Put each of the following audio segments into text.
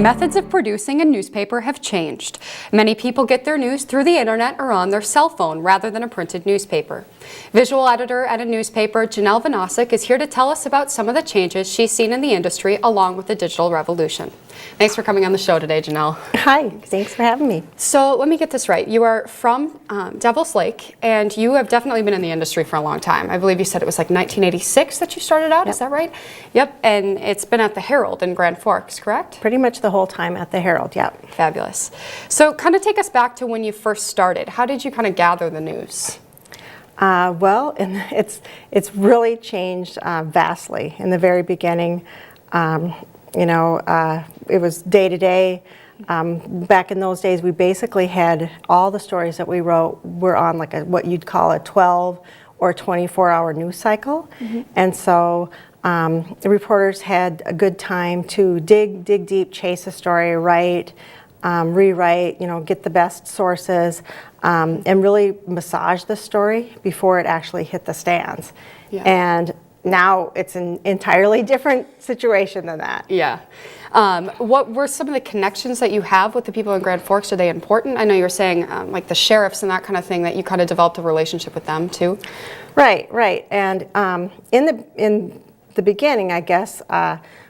Methods of producing a newspaper have changed. Many people get their news through the internet or on their cell phone rather than a printed newspaper. Visual editor at a newspaper, Janelle Vonasek, is here to tell us about some of the changes she's seen in the industry along with the digital revolution. Thanks for coming on the show today, Janelle. Hi, thanks for having me. So let me get this right. You are from Devil's Lake, and you have definitely been in the industry for a long time. I believe you said it was like 1986 that you started out, Yep. Is that right? Yep, and it's been at the Herald in Grand Forks, correct? Pretty much the whole time at the Herald, yep. Fabulous. So kind of take us back to when you first started. How did you kind of gather the news? Well, and it's really changed vastly. In the very beginning, it was day to day. Back in those days, we basically had all the stories that we wrote were on like what you'd call a 12 or 24-hour news cycle. Mm-hmm. And so the reporters had a good time to dig deep, chase a story, write, rewrite, get the best sources, and really massage the story before it actually hit the stands. Yeah. And now it's an entirely different situation than that. Yeah. What were some of the connections that you have with the people in Grand Forks? Are they important? I know you were saying like the sheriffs and that kind of thing, that you kind of developed a relationship with them too. Right. And in the beginning, I guess,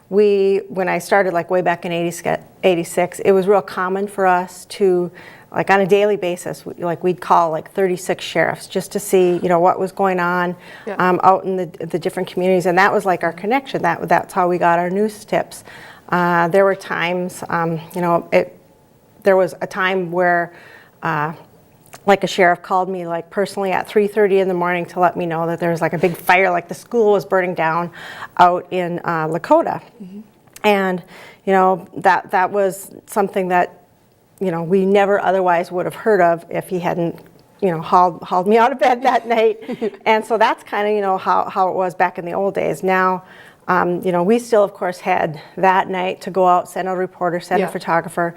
when I started like way back in 86, it was real common for us to, like on a daily basis, we'd call like 36 sheriffs just to see, what was going on out in the different communities, and that was like our connection. That's how we got our news tips. There were times, there was a time where, like a sheriff called me like personally at 3:30 in the morning to let me know that there was like a big fire, like the school was burning down out in Lakota. Mm-hmm. And that was something that we never otherwise would have heard of if he hadn't hauled me out of bed that night. And so that's kind of how it was back in the old days. Now we still of course had that night to go out, send a reporter, send a photographer,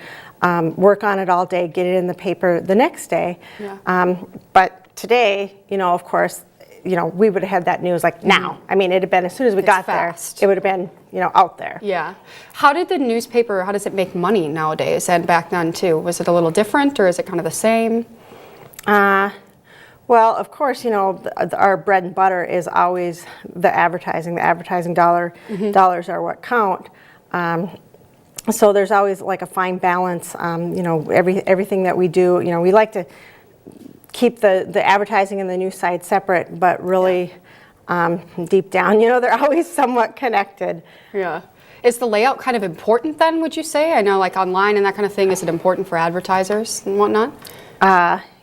work on it all day, get it in the paper the next day. Yeah. But today, of course, we would have had that news like now. I mean, it'd have been as soon as we got fast. there, it would have been, out there. Yeah. How did the newspaper, how does it make money nowadays and back then too? Was it a little different or is it kind of the same? Well, of course, our bread and butter is always the advertising. The advertising dollars are what count. So there's always like a fine balance. Everything that we do, we like to keep the advertising and the news side separate, but really deep down, they're always somewhat connected. Yeah. Is the layout kind of important then, would you say? I know like online and that kind of thing, is it important for advertisers and whatnot?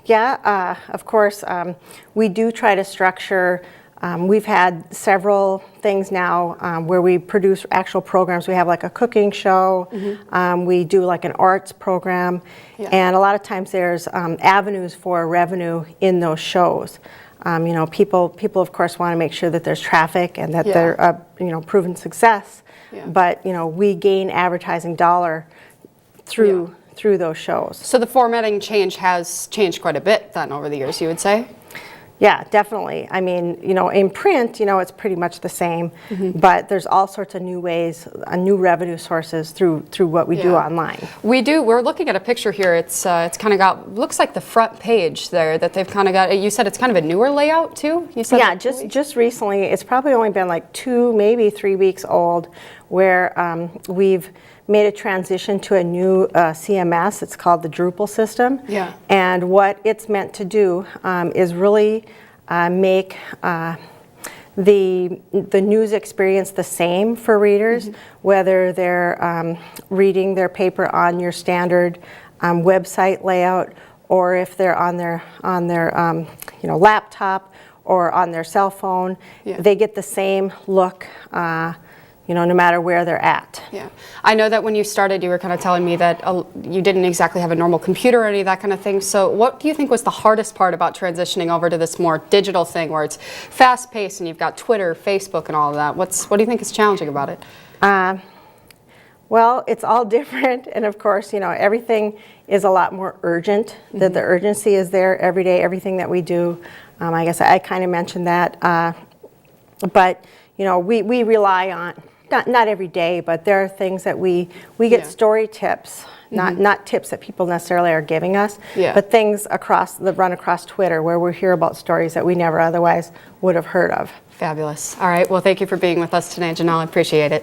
Yeah, of course. We do try to structure, we've had several things now where we produce actual programs. We have like a cooking show, we do like an arts program, and a lot of times there's avenues for revenue in those shows. People of course want to make sure that there's traffic and that they're a proven success, but we gain advertising dollar through those shows. So the formatting has changed quite a bit then over the years, you would say? Yeah, definitely. I mean, in print, it's pretty much the same, but there's all sorts of new ways, new revenue sources through what we do online. We're looking at a picture here. It's kind of got, looks like the front page there that they've kind of got. You said it's kind of a newer layout too? You said just recently. It's probably only been like 2, maybe 3 weeks old, where we've made a transition to a new CMS. It's called the Drupal system. Yeah. And what it's meant to do is really make the news experience the same for readers, whether they're reading their paper on your standard website layout, or if they're on their laptop or on their cell phone. They get the same look. No matter where they're at. Yeah, I know that when you started, you were kind of telling me that you didn't exactly have a normal computer or any of that kind of thing. So what do you think was the hardest part about transitioning over to this more digital thing where it's fast-paced and you've got Twitter, Facebook, and all of that? What do you think is challenging about it? Well, it's all different, and of course, everything is a lot more urgent. That the urgency is there every day, everything that we do. I guess I kind of mentioned that, but we rely not every day, but there are things that we get Yeah. story tips, not tips that people necessarily are giving us, Yeah. but things that run across Twitter where we hear about stories that we never otherwise would have heard of. Fabulous. All right. Well, thank you for being with us today, Janelle. I appreciate it.